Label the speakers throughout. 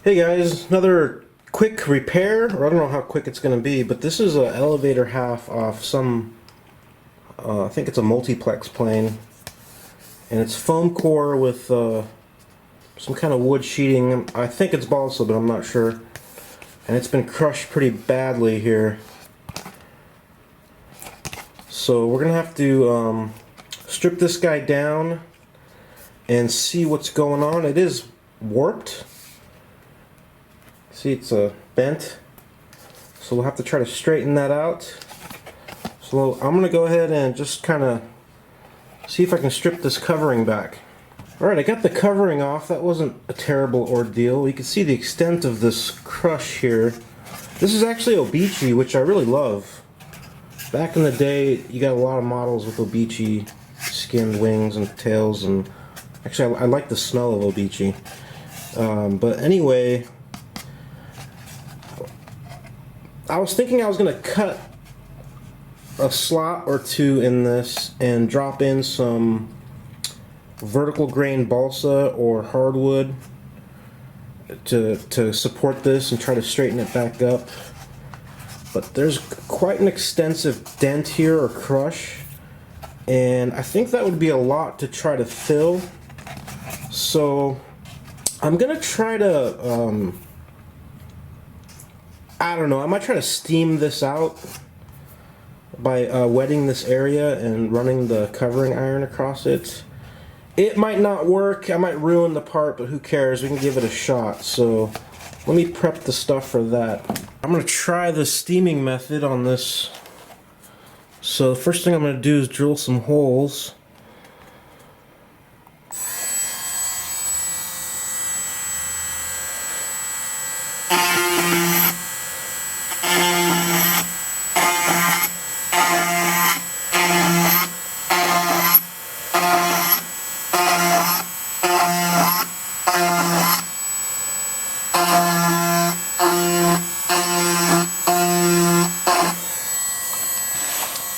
Speaker 1: Hey guys, another quick repair, or I don't know how quick it's going to be, but this is an elevator half off some, I think it's a multiplex plane, and it's foam core with some kind of wood sheeting. I think it's balsa, but I'm not sure, and it's been crushed pretty badly here. So we're going to have to strip this guy down and see what's going on. It is warped. See, it's bent, so we'll have to try to straighten that out. So I'm going to go ahead and just kind of see if I can strip this covering back. Alright, I got the covering off. That wasn't a terrible ordeal. You can see the extent of this crush here. This is actually Obichi, which I really love. Back in the day, you got a lot of models with Obichi skinned wings and tails, and actually I like the smell of Obichi. But anyway, I was thinking I was going to cut a slot or two in this and drop in some vertical grain balsa or hardwood to support this and try to straighten it back up. But there's quite an extensive dent here or crush, and I think that would be a lot to try to fill. So I'm going to try to I don't know, I might try to steam this out by wetting this area and running the covering iron across it. It might not work, I might ruin the part, but who cares, we can give it a shot. So let me prep the stuff for that. I'm going to try the steaming method on this. So the first thing I'm going to do is drill some holes.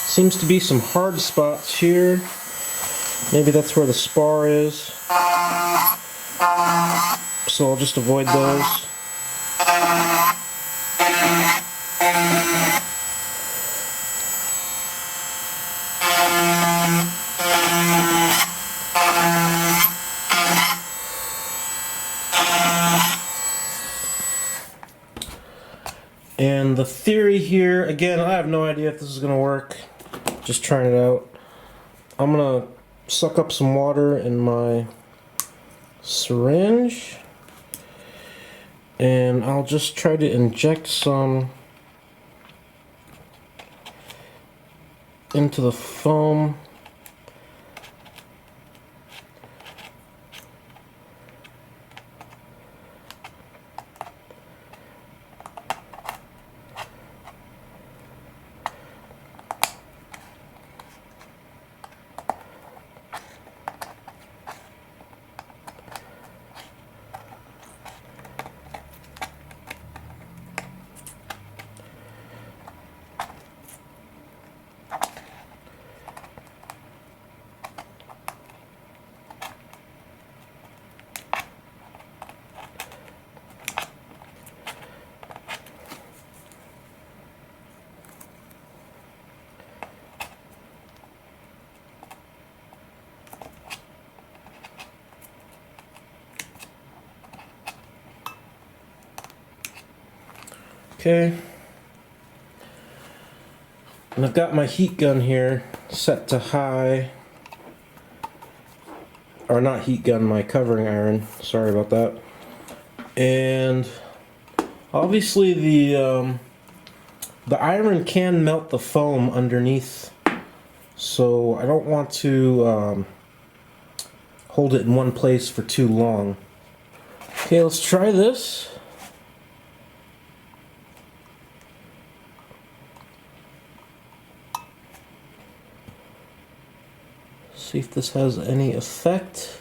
Speaker 1: Seems to be some hard spots here. Maybe that's where the spar is. So I'll just avoid those. And the theory here, again, I have no idea if this is going to work. Just trying it out. I'm gonna suck up some water in my syringe, and I'll just try to inject some into the foam. Okay, and I've got my heat gun here set to high, or not heat gun, my covering iron, sorry about that. And obviously the iron can melt the foam underneath, so I don't want to hold it in one place for too long. Okay, let's try this. See if this has any effect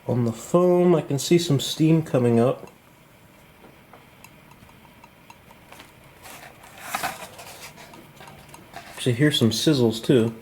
Speaker 1: on the foam. I can see some steam coming up. Actually, hear some sizzles too.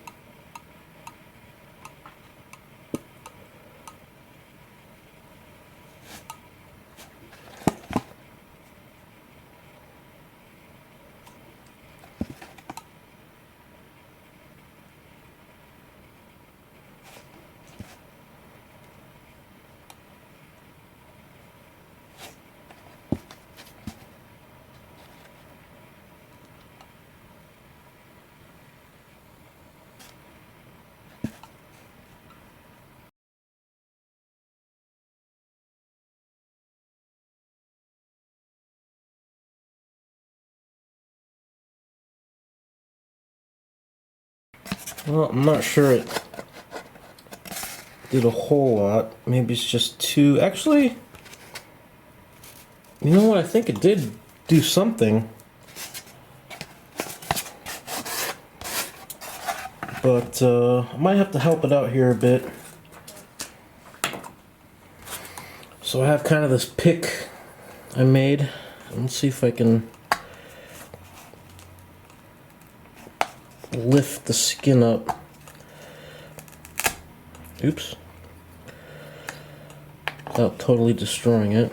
Speaker 1: Well, I'm not sure it did a whole lot. Maybe it's just too... Actually, you know what? I think it did do something. But I might have to help it out here a bit. So I have kind of this pick I made. Let's see if I can lift the skin up. Oops. Without totally destroying it.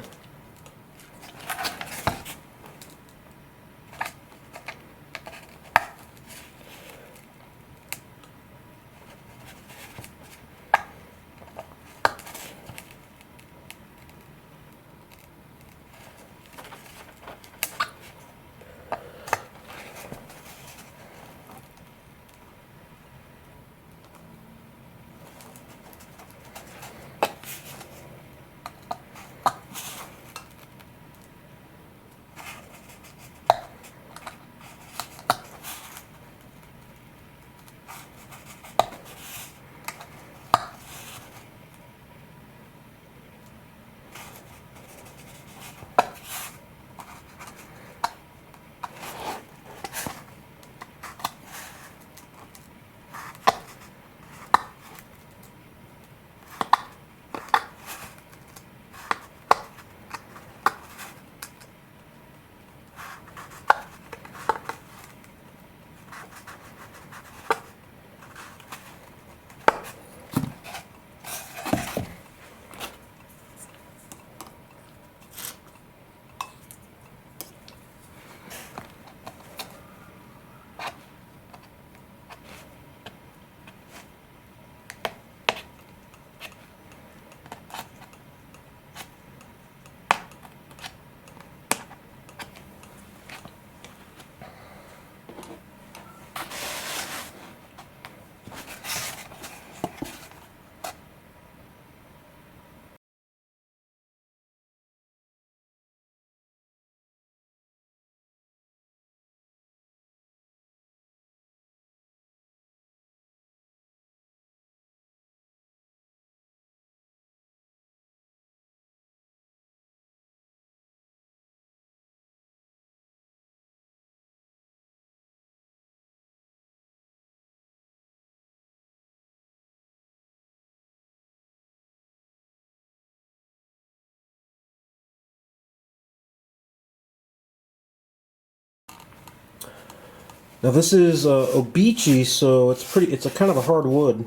Speaker 1: Now this is Obechi, so it's a kind of a hard wood.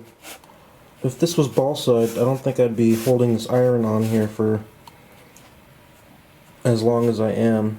Speaker 1: If this was balsa, I don't think I'd be holding this iron on here for as long as I am.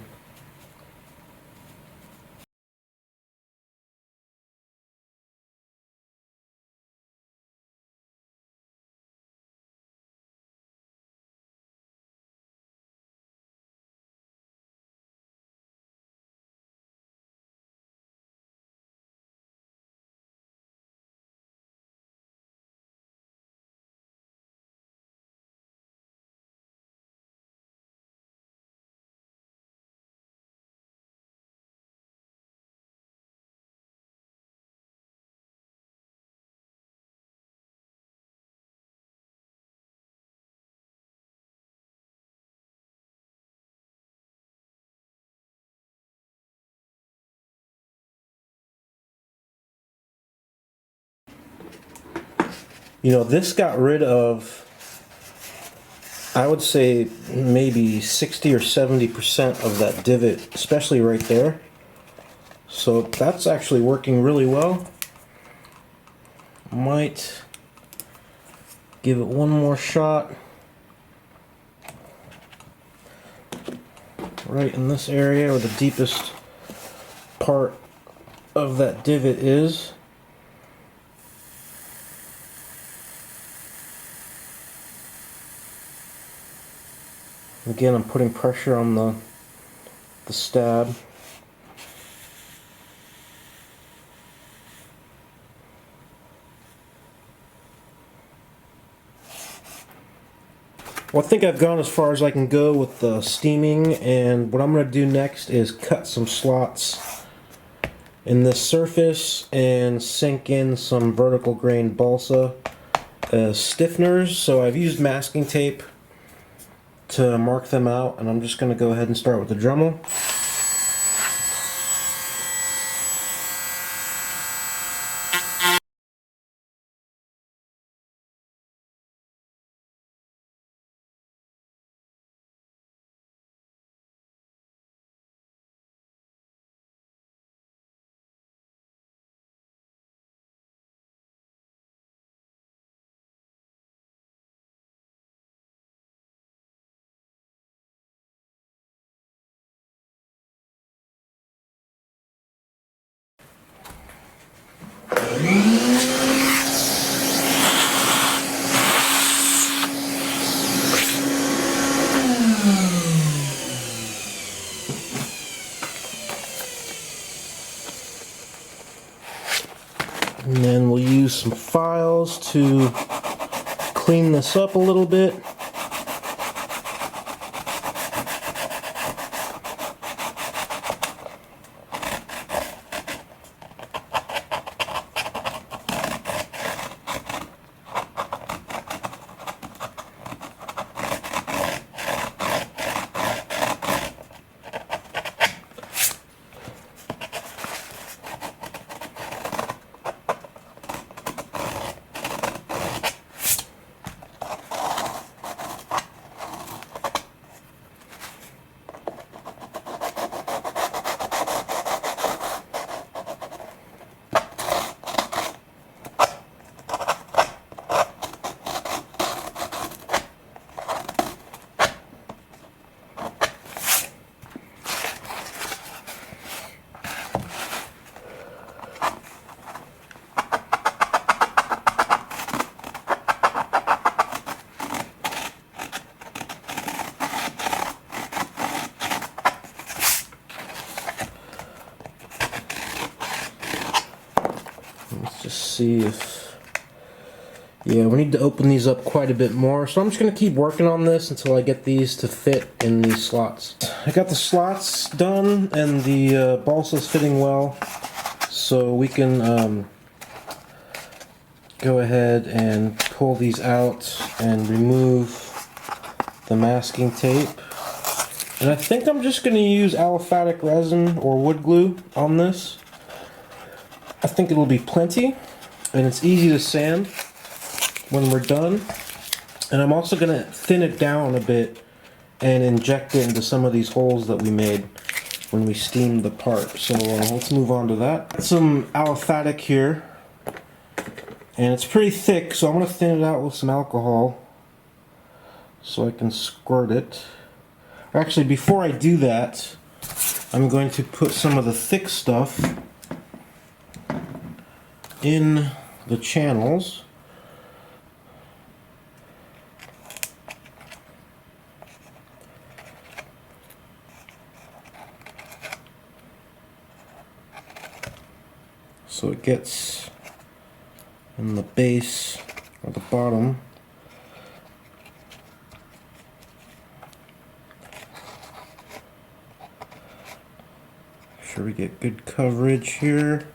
Speaker 1: You know, this got rid of, I would say, maybe 60 or 70% of that divot, especially right there. So that's actually working really well. Might give it one more shot. Right in this area where the deepest part of that divot is. Again, I'm putting pressure on the stab. Well, I think I've gone as far as I can go with the steaming, and what I'm going to do next is cut some slots in this surface and sink in some vertical grain balsa stiffeners. So I've used masking tape to mark them out, and I'm just going to go ahead and start with the Dremel. And then we'll use some files to clean this up a little bit. Let's just see if... Yeah, we need to open these up quite a bit more. So I'm just going to keep working on this until I get these to fit in these slots. I got the slots done and the balsa's fitting well. So we can go ahead and pull these out and remove the masking tape. And I think I'm just going to use aliphatic resin or wood glue on this. I think it'll be plenty, and it's easy to sand when we're done. And I'm also going to thin it down a bit and inject it into some of these holes that we made when we steamed the part. So let's move on to that. Got some aliphatic here, and it's pretty thick, so I'm going to thin it out with some alcohol so I can squirt it. Actually, before I do that, I'm going to put some of the thick stuff in the channels. So it gets in the base or the bottom. Make sure we get good coverage here.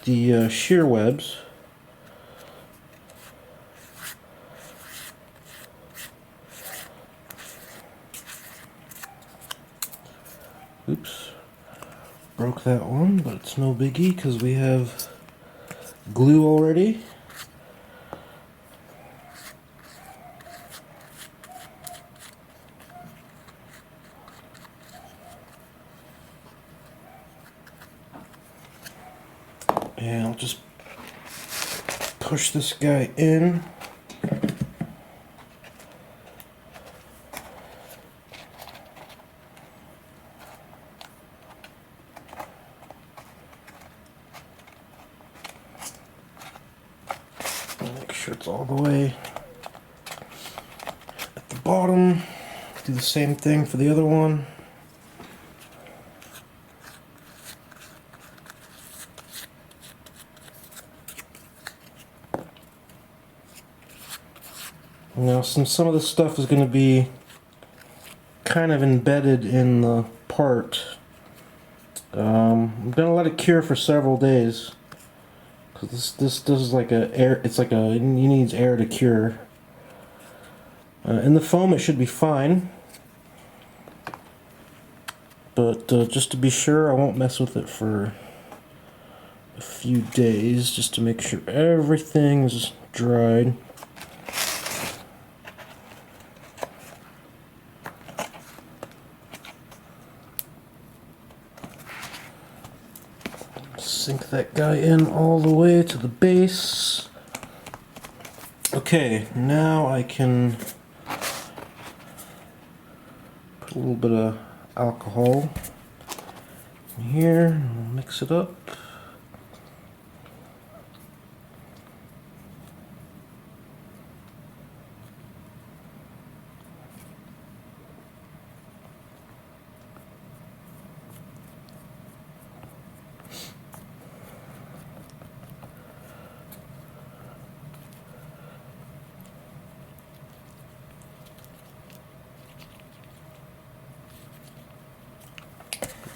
Speaker 1: The shear webs, oops, broke that one, but it's no biggie because we have glue already. And I'll just push this guy in. Make sure it's all the way at the bottom. Do the same thing for the other one. Now, since some of the stuff is going to be kind of embedded in the part, I'm going to let it cure for several days. Because this is like a air, it's like a, it needs air to cure. In the foam it should be fine. But just to be sure, I won't mess with it for a few days, just to make sure everything's dried. Sink that guy in all the way to the base. Okay, now I can put a little bit of alcohol in here and mix it up.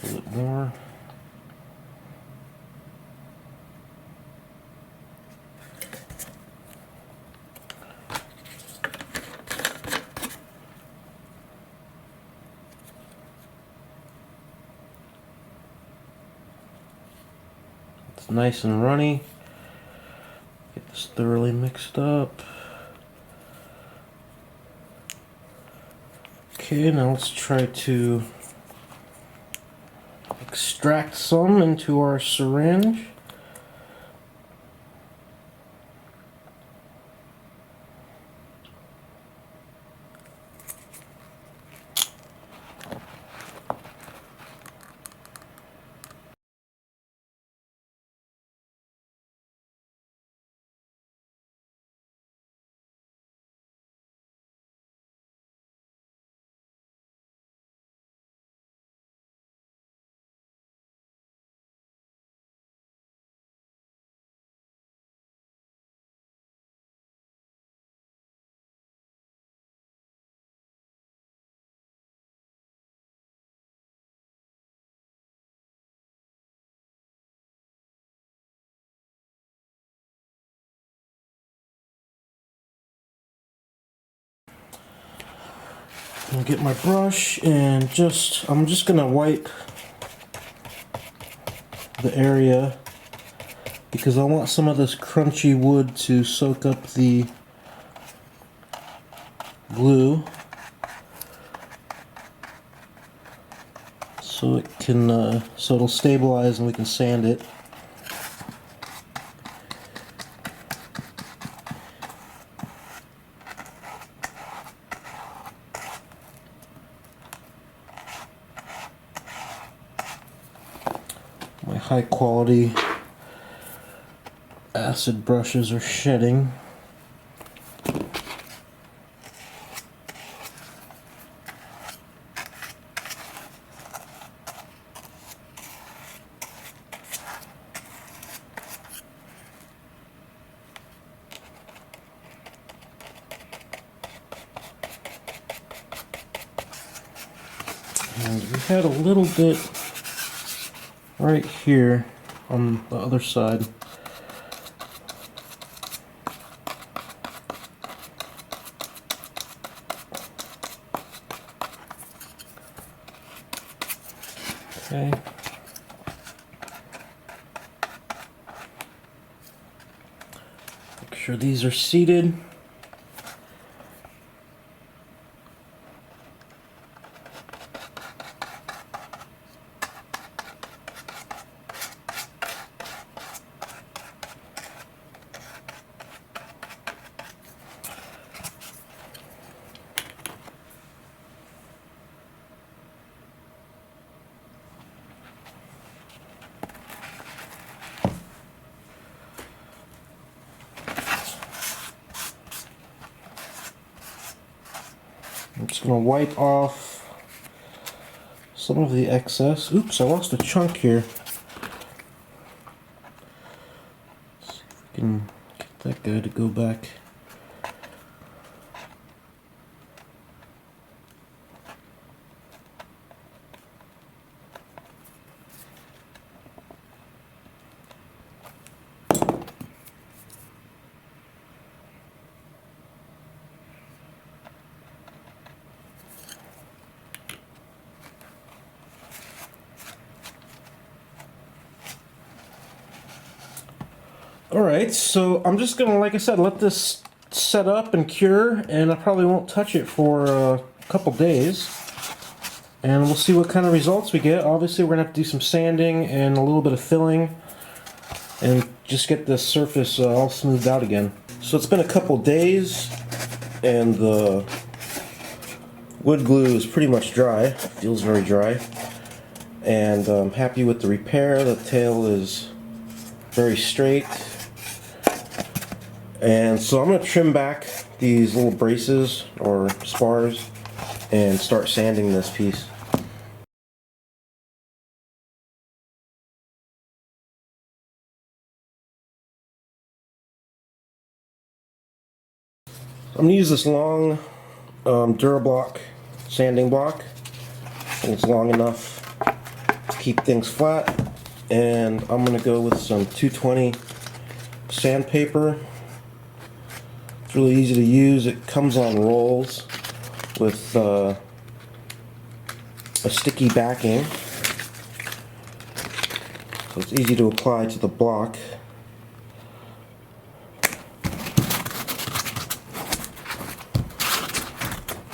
Speaker 1: A little bit more. It's nice and runny. Get this thoroughly mixed up. Okay, now let's try to extract some into our syringe. I'll get my brush and I'm just gonna wipe the area because I want some of this crunchy wood to soak up the glue so it can so it'll stabilize and we can sand it. My high quality acid brushes are shedding. And we had a little bit right here on the other side. Okay. Make sure these are seated. Just gonna wipe off some of the excess. Oops, I lost a chunk here. Let's see if we can get that guy to go back. Alright, so I'm just gonna, like I said, let this set up and cure, and I probably won't touch it for a couple days. And we'll see what kind of results we get. Obviously we're gonna have to do some sanding and a little bit of filling and just get the surface all smoothed out again. So it's been a couple days and the wood glue is pretty much dry. Feels very dry. And I'm happy with the repair. The tail is very straight. And so I'm going to trim back these little braces or spars and start sanding this piece. I'm going to use this long Durablock sanding block. And it's long enough to keep things flat. And I'm going to go with some 220 sandpaper. It's really easy to use. It comes on rolls with a sticky backing, so it's easy to apply to the block.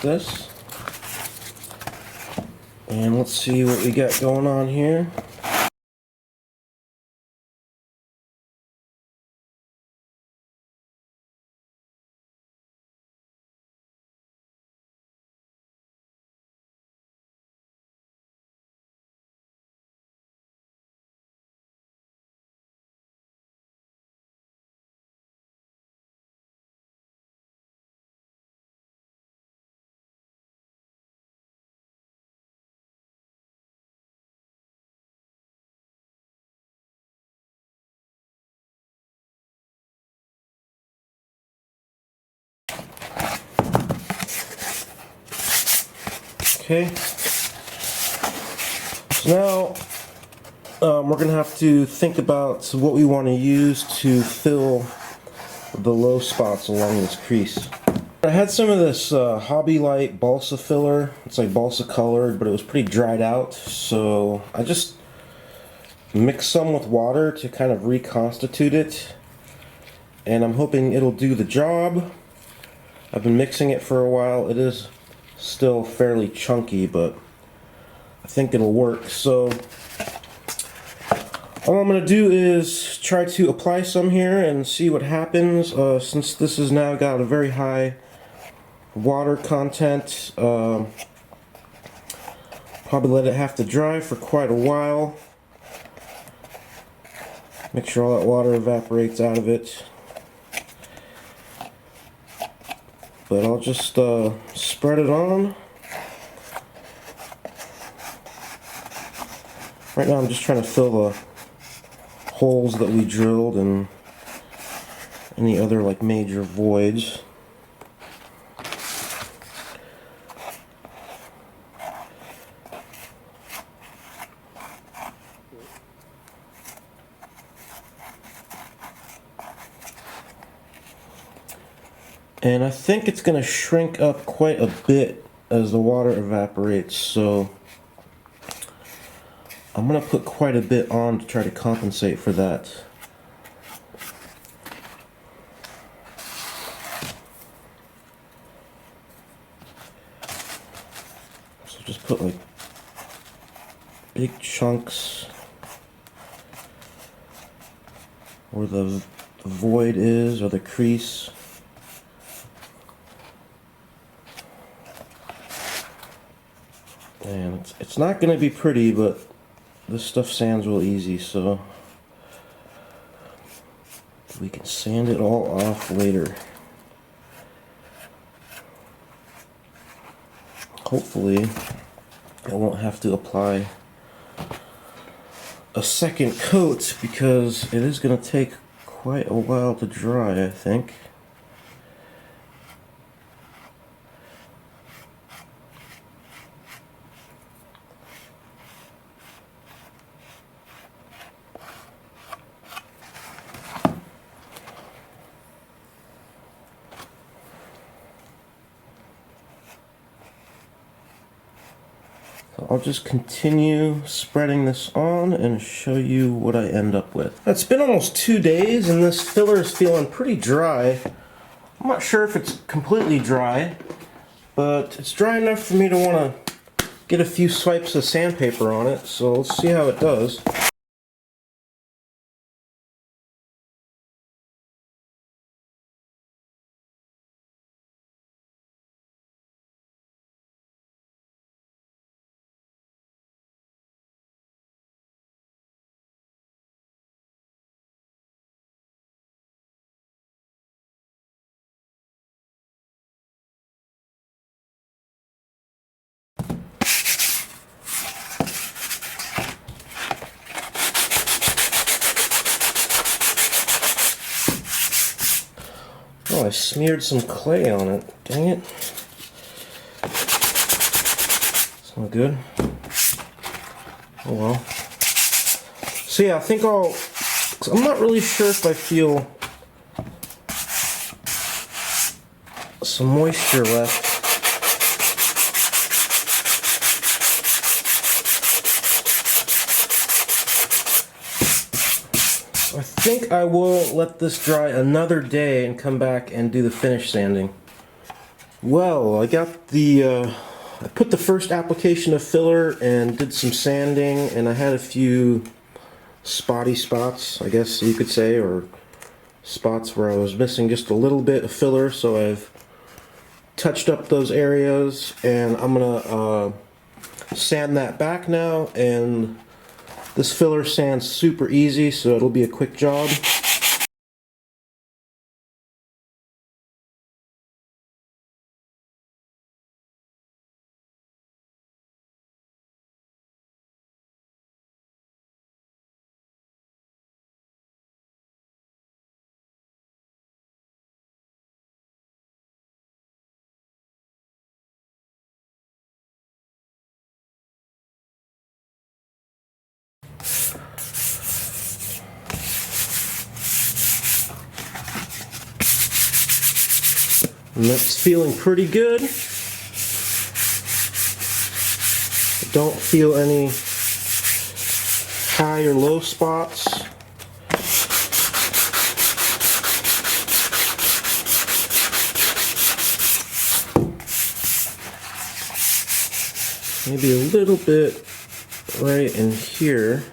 Speaker 1: This, and let's see what we got going on here. Okay, so now we're going to have to think about what we want to use to fill the low spots along this crease. I had some of this Hobby Light Balsa Filler. It's like balsa colored, but it was pretty dried out, so I just mixed some with water to kind of reconstitute it, and I'm hoping it'll do the job. I've been mixing it for a while. It is still fairly chunky, but I think it'll work. So all I'm going to do is try to apply some here and see what happens. Since this has now got a very high water content, probably let it have to dry for quite a while. Make sure all that water evaporates out of it. But I'll just spread it on. Right now I'm just trying to fill the holes that we drilled and any other like major voids. And I think it's going to shrink up quite a bit as the water evaporates, so I'm going to put quite a bit on to try to compensate for that. So just put like big chunks where the void is, or the crease. And it's not going to be pretty, but this stuff sands real easy, so we can sand it all off later. hopefully I won't have to apply a second coat because it is going to take quite a while to dry, I think. I'll just continue spreading this on and show you what I end up with. It's been almost 2 days and this filler is feeling pretty dry. I'm not sure if it's completely dry, but it's dry enough for me to want to get a few swipes of sandpaper on it, so let's see how it does. Oh, I smeared some clay on it. Dang it. It's not good. Oh well. So yeah, I think I'm not really sure if I feel some moisture left. I think I will let this dry another day and come back and do the finish sanding. Well, I got I put the first application of filler and did some sanding, and I had a few spotty spots, I guess you could say, or spots where I was missing just a little bit of filler, so I've touched up those areas, and I'm gonna sand that back now, and this filler sands super easy, so it'll be a quick job. And that's feeling pretty good. I don't feel any high or low spots. Maybe a little bit right in here.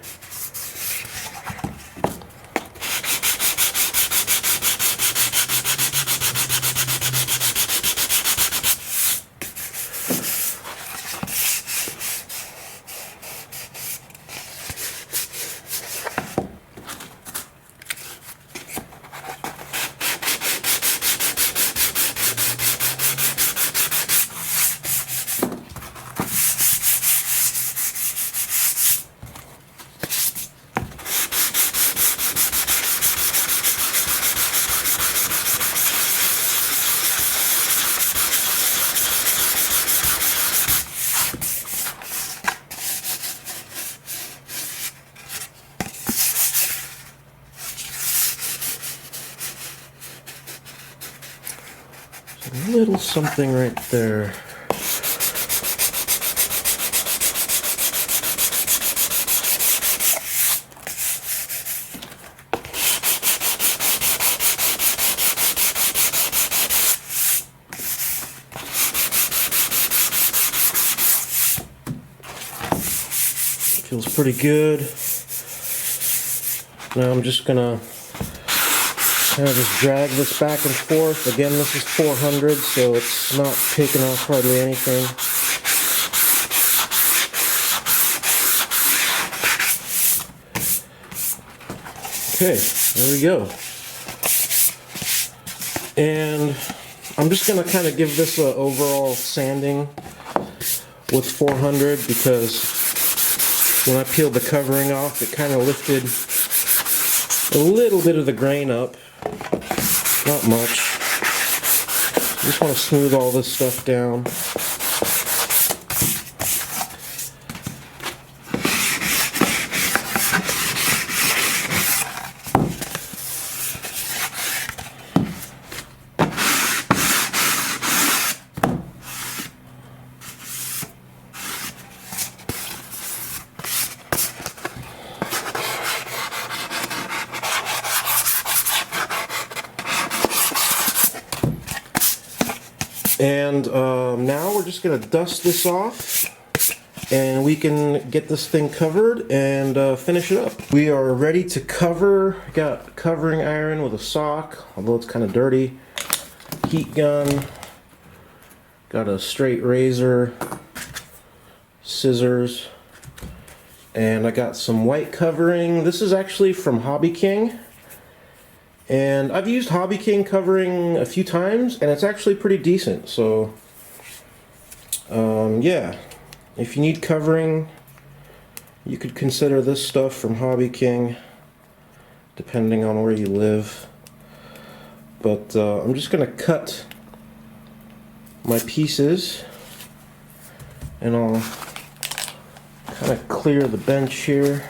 Speaker 1: A little something right there. Feels pretty good. Now I'm just gonna kind of just drag this back and forth. Again, this is 400, so it's not taking off hardly anything. Okay, there we go. And I'm just gonna kind of give this an overall sanding with 400 because when I peeled the covering off, it kind of lifted a little bit of the grain up. Not much. Just want to smooth all this stuff down. And now we're just going to dust this off and we can get this thing covered and finish it up. We are ready to cover. Got covering iron with a sock, although it's kind of dirty. Heat gun. Got a straight razor. Scissors. And I got some white covering. This is actually from Hobby King. And I've used Hobby King covering a few times, and it's actually pretty decent. So, yeah, if you need covering, you could consider this stuff from Hobby King, depending on where you live. But I'm just going to cut my pieces, and I'll kind of clear the bench here.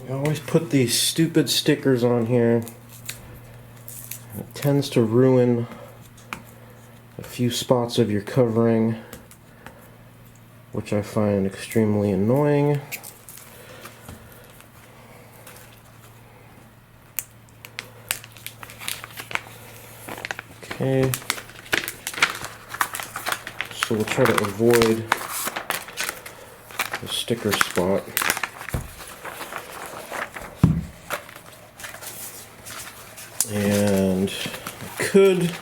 Speaker 1: I always put these stupid stickers on here. It tends to ruin a few spots of your covering, which I find extremely annoying. Okay, so we'll try to avoid the sticker spot. And I could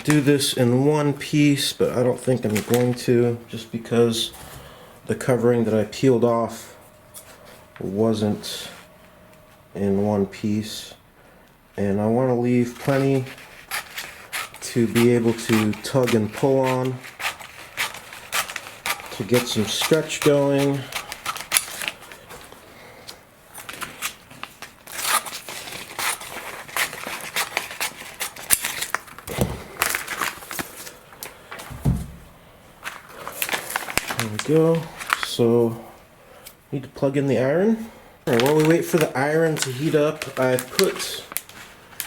Speaker 1: do this in one piece, but I don't think I'm going to, just because the covering that I peeled off wasn't in one piece. And I want to leave plenty to be able to tug and pull on to get some stretch going. There we go. So, need to plug in the iron. Alright, while we wait for the iron to heat up, I've put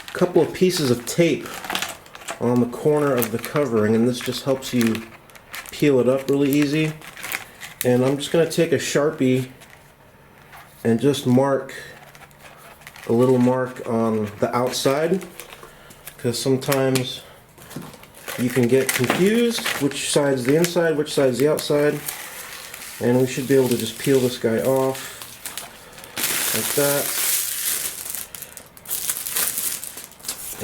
Speaker 1: a couple of pieces of tape on the corner of the covering, and this just helps you peel it up really easy. And I'm just going to take a Sharpie and just mark a little mark on the outside, because sometimes you can get confused which side's the inside, which side's the outside. And we should be able to just peel this guy off like that.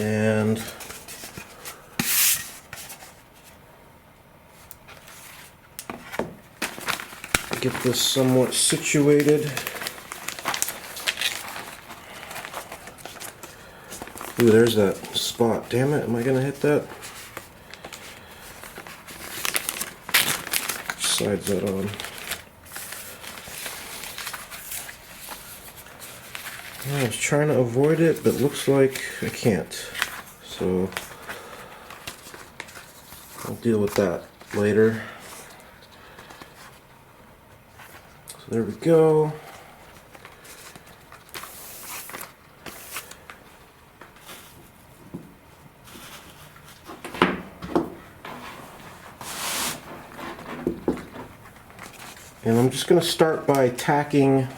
Speaker 1: And get this somewhat situated. Ooh, there's that spot. Damn it, am I gonna hit that? Which side's that on? I was trying to avoid it, but looks like I can't. So I'll deal with that later. So there we go. And I'm just going to start by tacking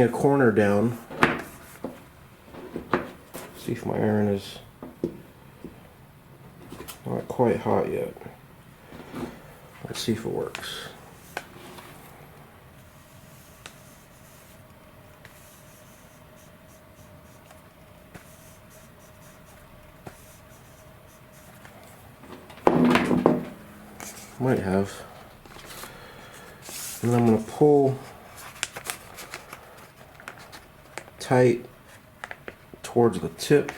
Speaker 1: a corner down. See if my iron is not quite hot yet. Let's see if it works. Might have. And I'm going to pull tight towards the tip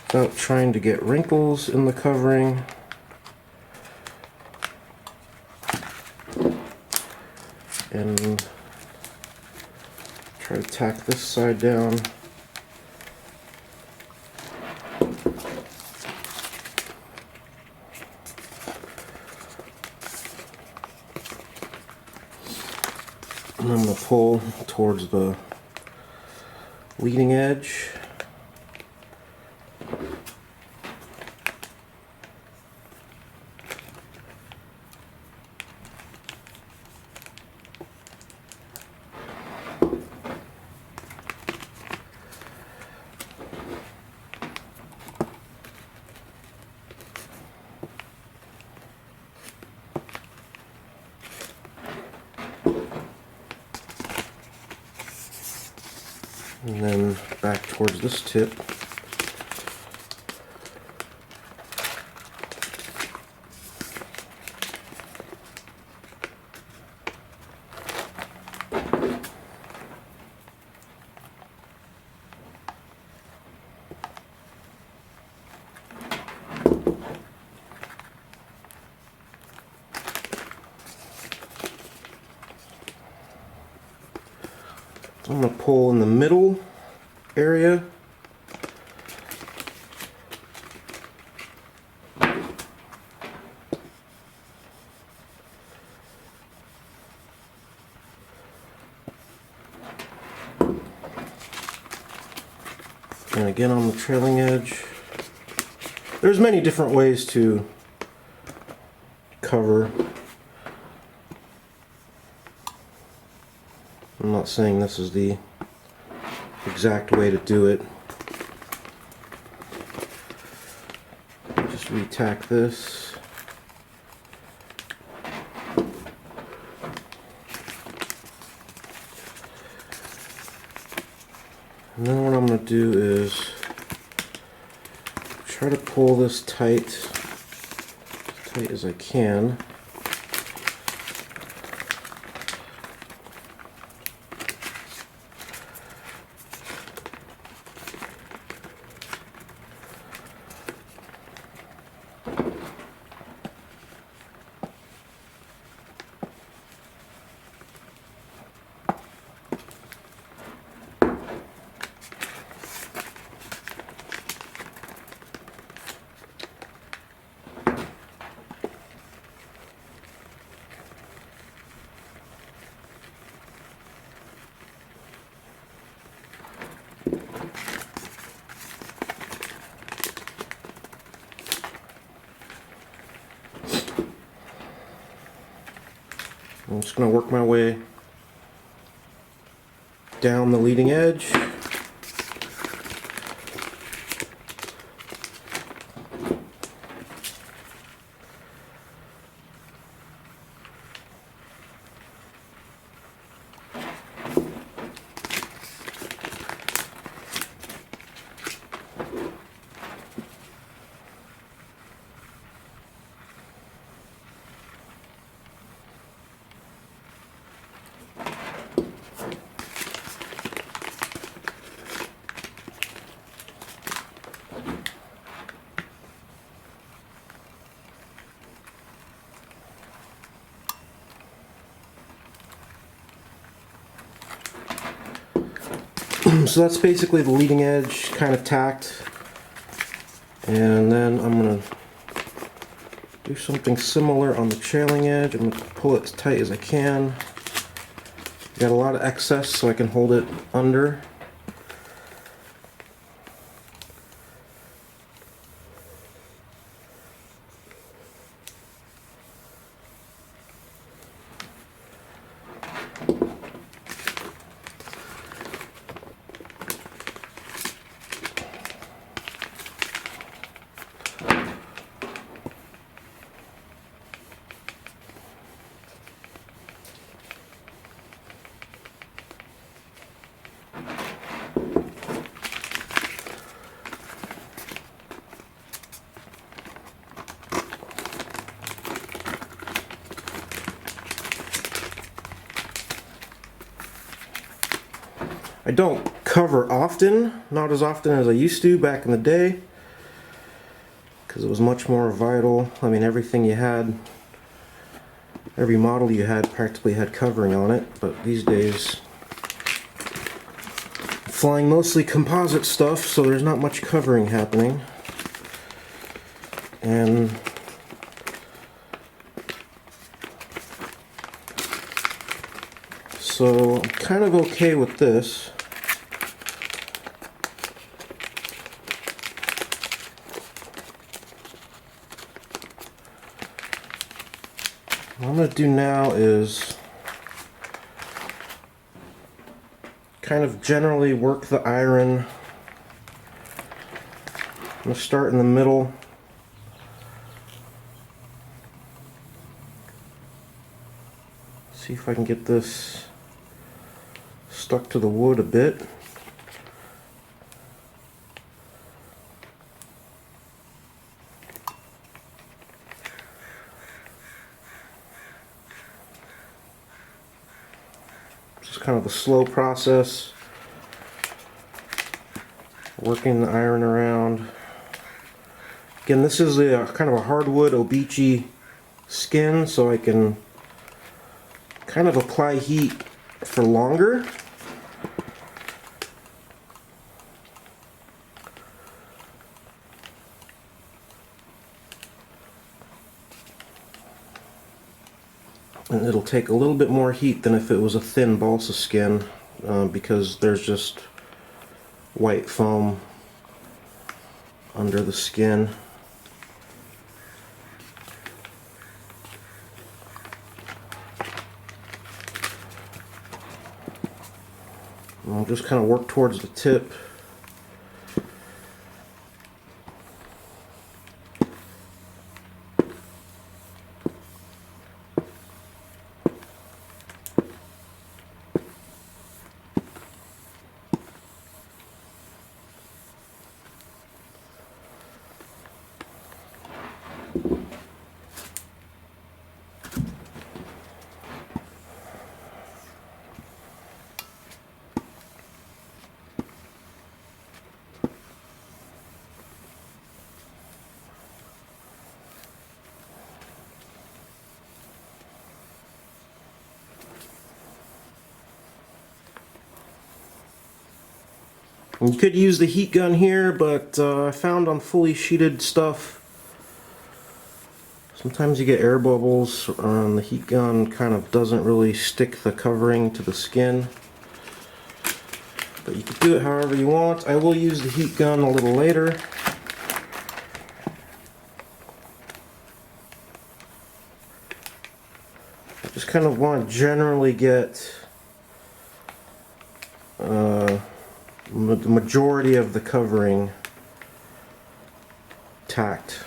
Speaker 1: without trying to get wrinkles in the covering. And try to tack this side down. And I'm going to pull towards the leading edge. And then back towards this tip. I'm going to pull in the middle area. And again on the trailing edge. There's many different ways to cover. I'm not saying this is the exact way to do it. Just re-tack this. And then what I'm going to do is try to pull this tight, as tight as I can. I'm just going to work my way down the leading edge. So that's basically the leading edge kind of tacked, and then I'm going to do something similar on the trailing edge. I'm going to pull it as tight as I can. Got a lot of excess so I can hold it under. I don't cover often, not as often as I used to back in the day, because it was much more vital. I mean, everything you had, every model you had practically had covering on it, but these days flying mostly composite stuff, so there's not much covering happening. And so I'm kind of okay with this. What I'm going to do now is kind of generally work the iron. I'm going to start in the middle. See if I can get this stuck to the wood a bit. Just kind of a slow process, working the iron around. Again, this is a kind of a hardwood obeche skin, so I can kind of apply heat for longer. And it'll take a little bit more heat than if it was a thin balsa skin, because there's just white foam under the skin. And I'll just kind of work towards the tip. You could use the heat gun here, but I found on fully sheeted stuff, sometimes you get air bubbles. The heat gun kind of doesn't really stick the covering to the skin. But you can do it however you want. I will use the heat gun a little later. I just kind of want to generally get the majority of the covering tacked.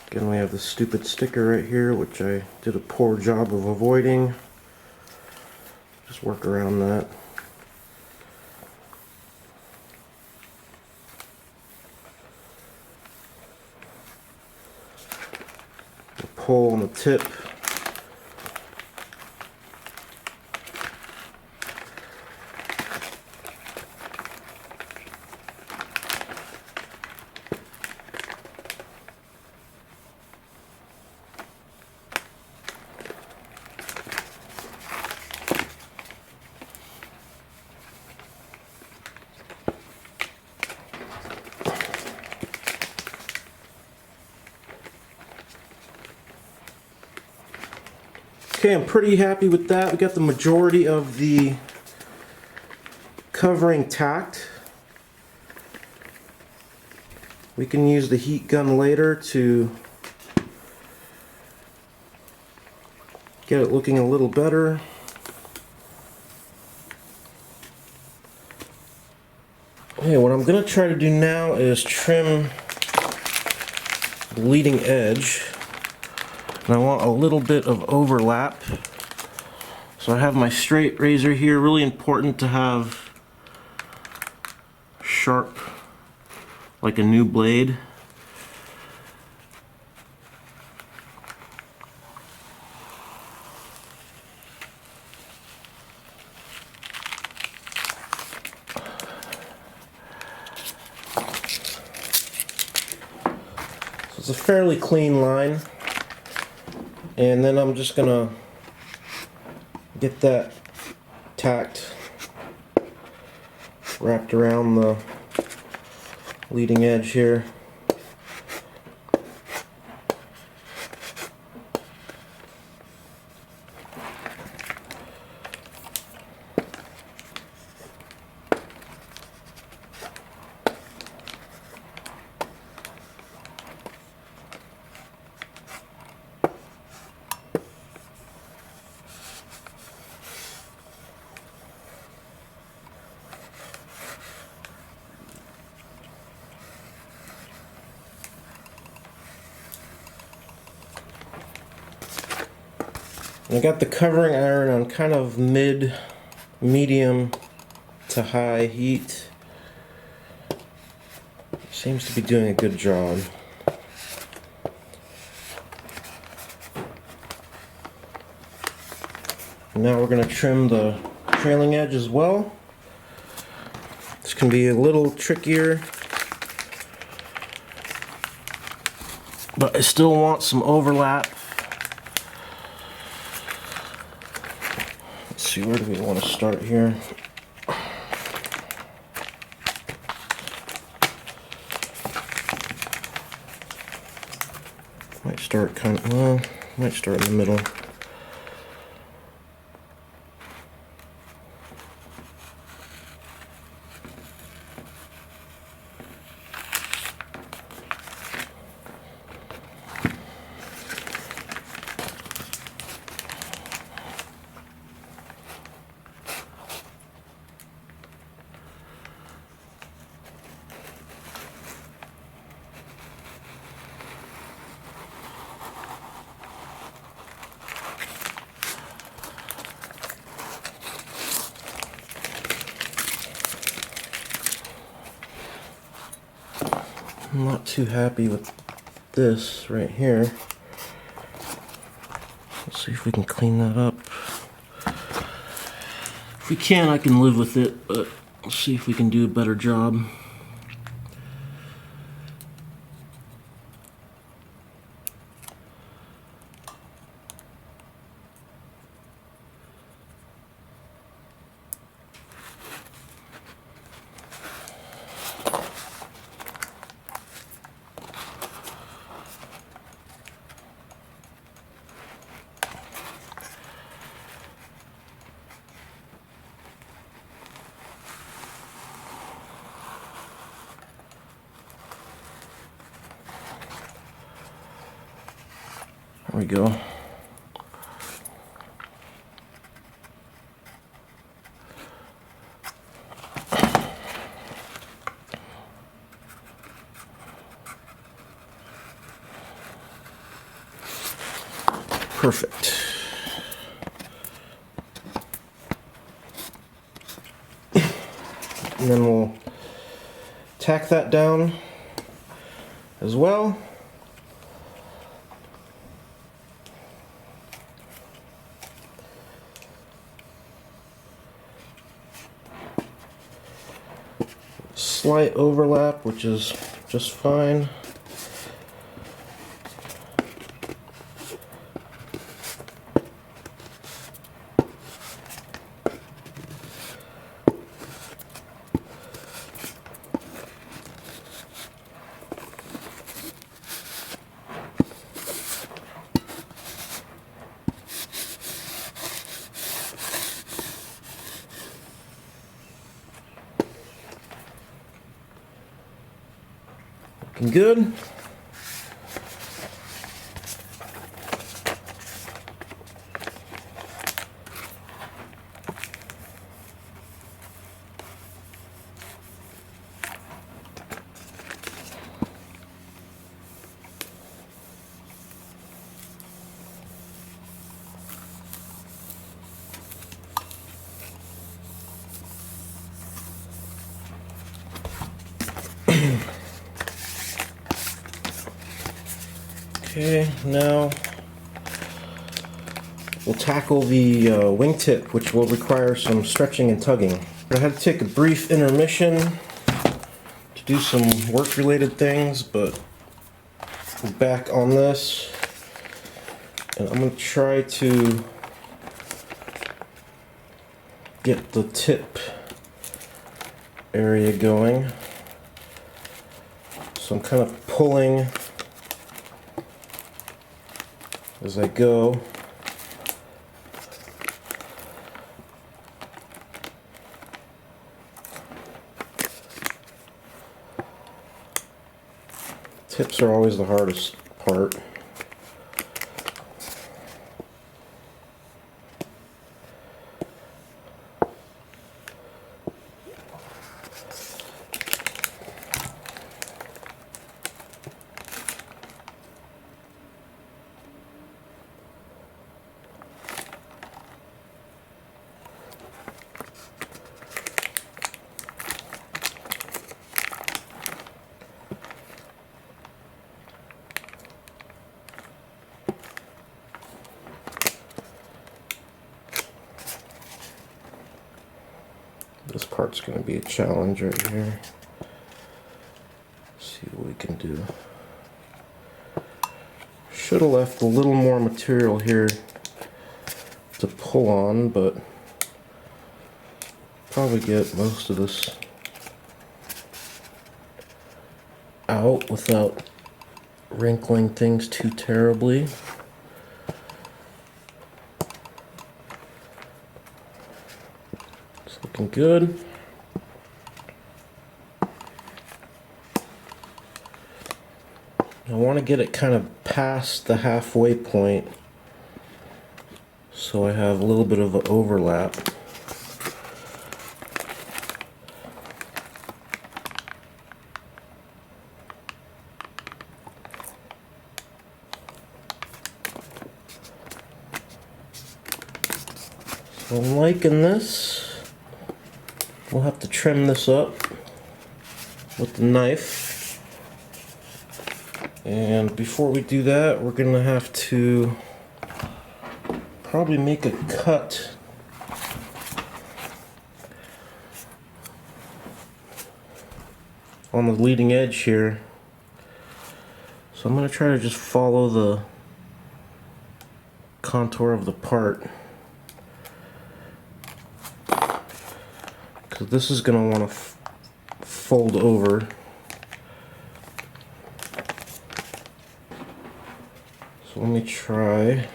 Speaker 1: Again, we have the stupid sticker right here, which I did a poor job of avoiding. Just work around that. Pull on the tip. Okay, I'm pretty happy with that. We got the majority of the covering tacked. We can use the heat gun later to get it looking a little better. Okay, what I'm going to try to do now is trim the leading edge. And I want a little bit of overlap. So I have my straight razor here. Really important to have sharp, like a new blade. It's a fairly clean line. And then I'm just gonna get that tacked, wrapped around the leading edge here. I got the covering iron on kind of medium to high heat. Seems to be doing a good job. Now we're going to trim the trailing edge as well. This can be a little trickier, but I still want some overlap. Let's see, where do we want to start here? Might start might start in the middle. I'm not too happy with this right here. Let's see if we can clean that up. If we can, I can live with it, but let's see if we can do a better job. There we go. Perfect. And then we'll tack that down as well. Slight overlap, which is just fine. Looking good. Okay, now we'll tackle the wingtip, which will require some stretching and tugging. I had to take a brief intermission to do some work-related things, but back on this, and I'm going to try to get the tip area going. So I'm kind of pulling as I go. Tips are always the hardest part. This part's going to be a challenge right here. Let's see what we can do. Should have left a little more material here to pull on, but probably get most of this out without wrinkling things too terribly. Looking good. I want to get it kind of past the halfway point so I have a little bit of an overlap. So I'm liking this. We'll have to trim this up with the knife. And before we do that, we're going to have to probably make a cut on the leading edge here. So I'm going to try to just follow the contour of the part, because this is going to want to fold over. So let me try.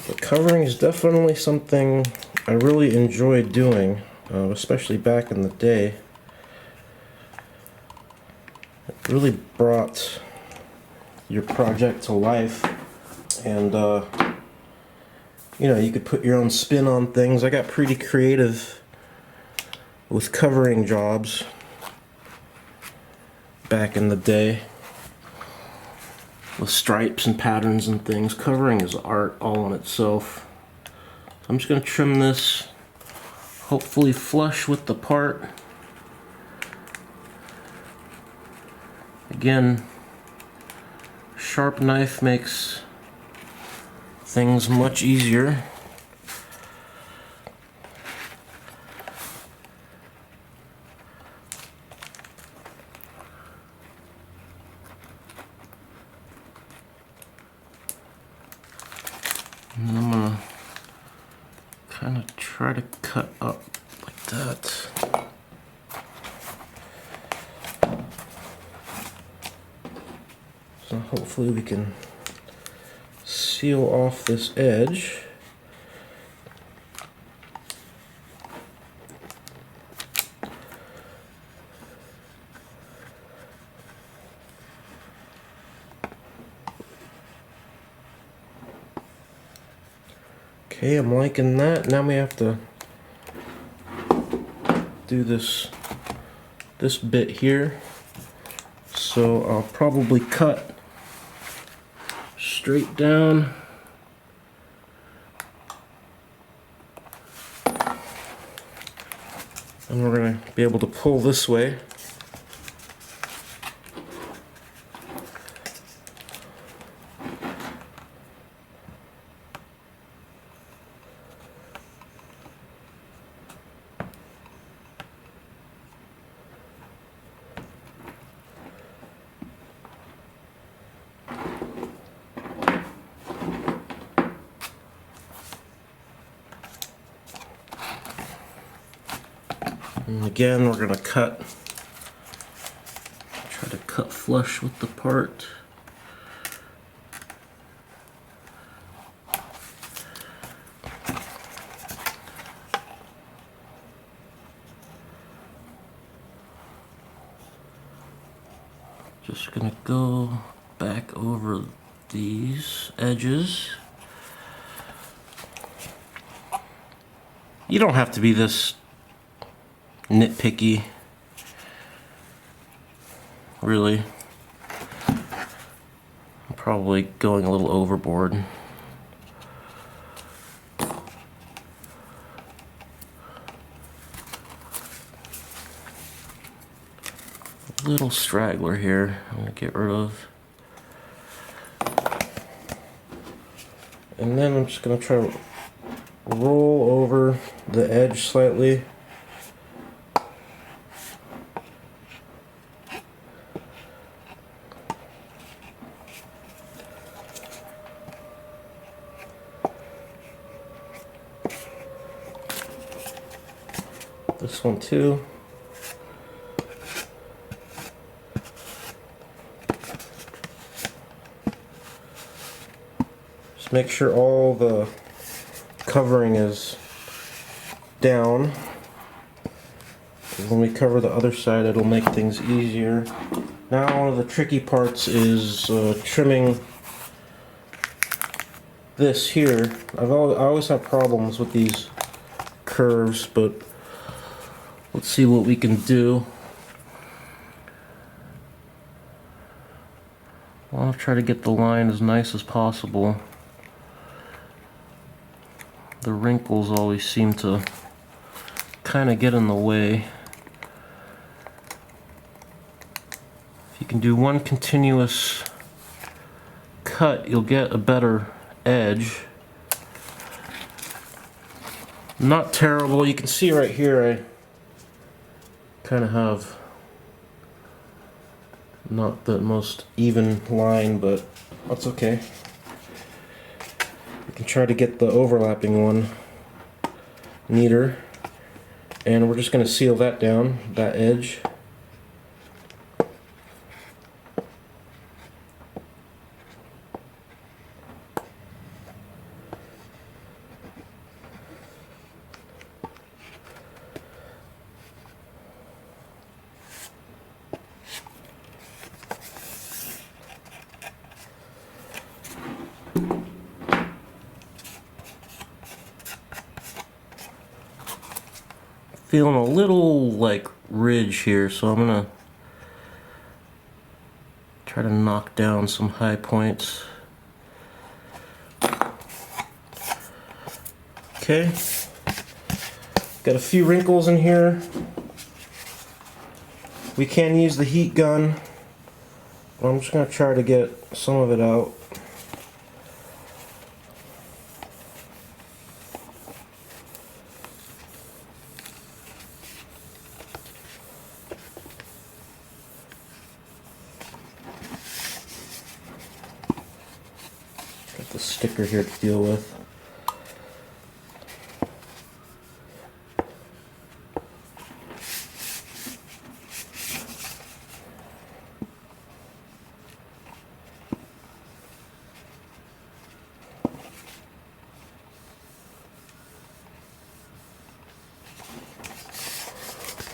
Speaker 1: But covering is definitely something I really enjoy doing, especially back in the day. It really brought your project to life, and you know, you could put your own spin on things. I got pretty creative with covering jobs back in the day, with stripes and patterns and things. Covering is art all in itself. I'm just going to trim this, hopefully flush with the part. Again, sharp knife makes things much easier. And I'm going to kind of try to cut up like that. So hopefully we can seal off this edge. Okay, I'm liking that. Now we have to do this this bit here. So I'll probably cut straight down. And we're going to be able to pull this way. And again, we're going to try to cut flush with the part. Just going to go back over these edges. You don't have to be this nitpicky, really. I'm probably going a little overboard. A little straggler here I'm gonna get rid of. And then I'm just gonna try to roll over the edge slightly. This one too. Just make sure all the covering is down. When we cover the other side, it'll make things easier. Now one of the tricky parts is trimming this here. I always have problems with these curves, but let's see what we can do. I'll try to get the line as nice as possible. The wrinkles always seem to kind of get in the way. If you can do one continuous cut, you'll get a better edge. Not terrible. You can see right here I kind of have not the most even line, but that's okay. We can try to get the overlapping one neater, and we're just going to seal that down, that edge. Feeling a little like ridge here, so I'm gonna try to knock down some high points. Okay, got a few wrinkles in here. We can use the heat gun, but I'm just gonna try to get some of it out. Got the sticker here to deal with.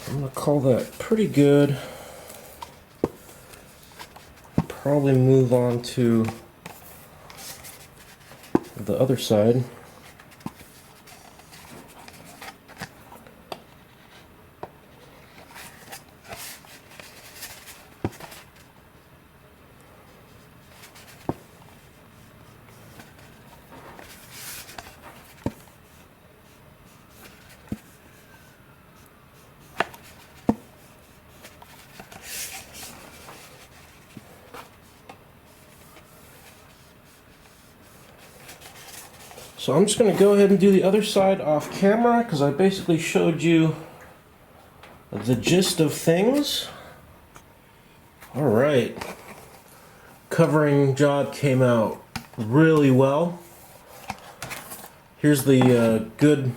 Speaker 1: I'm gonna call that pretty good. Probably move on to the other side. So I'm just going to go ahead and do the other side off camera because I basically showed you the gist of things. Alright. Covering job came out really well. Here's the good,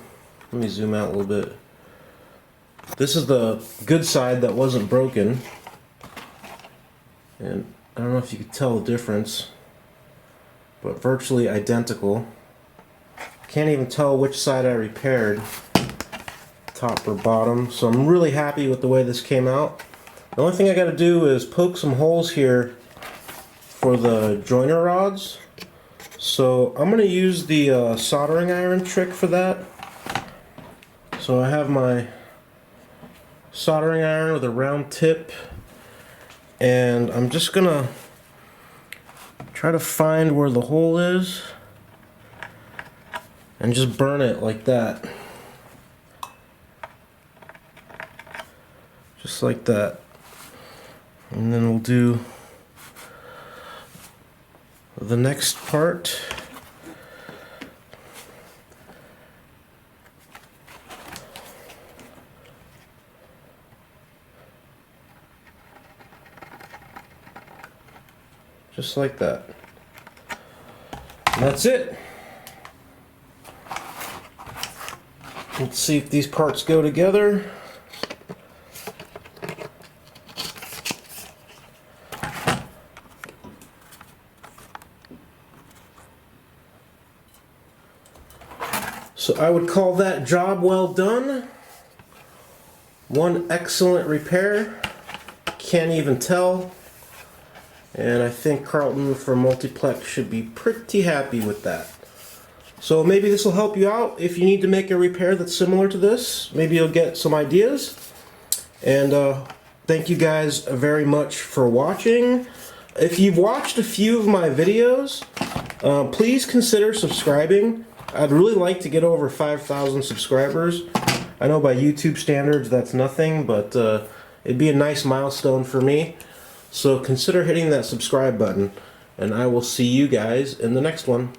Speaker 1: let me zoom out a little bit. This is the good side that wasn't broken. And I don't know if you can tell the difference, but virtually identical. Can't even tell which side I repaired, top or bottom. So I'm really happy with the way this came out. The only thing I got to do is poke some holes here for the joiner rods. So I'm going to use the soldering iron trick for that. So I have my soldering iron with a round tip, and I'm just going to try to find where the hole is and just burn it like that. Just like that. And then we'll do the next part. Just like that. And that's it. Let's see if these parts go together. So I would call that job well done. One excellent repair. Can't even tell. And I think Carlton from Multiplex should be pretty happy with that. So maybe this will help you out if you need to make a repair that's similar to this. Maybe you'll get some ideas. And thank you guys very much for watching. If you've watched a few of my videos, please consider subscribing. I'd really like to get over 5,000 subscribers. I know by YouTube standards that's nothing, but it'd be a nice milestone for me. So consider hitting that subscribe button, and I will see you guys in the next one.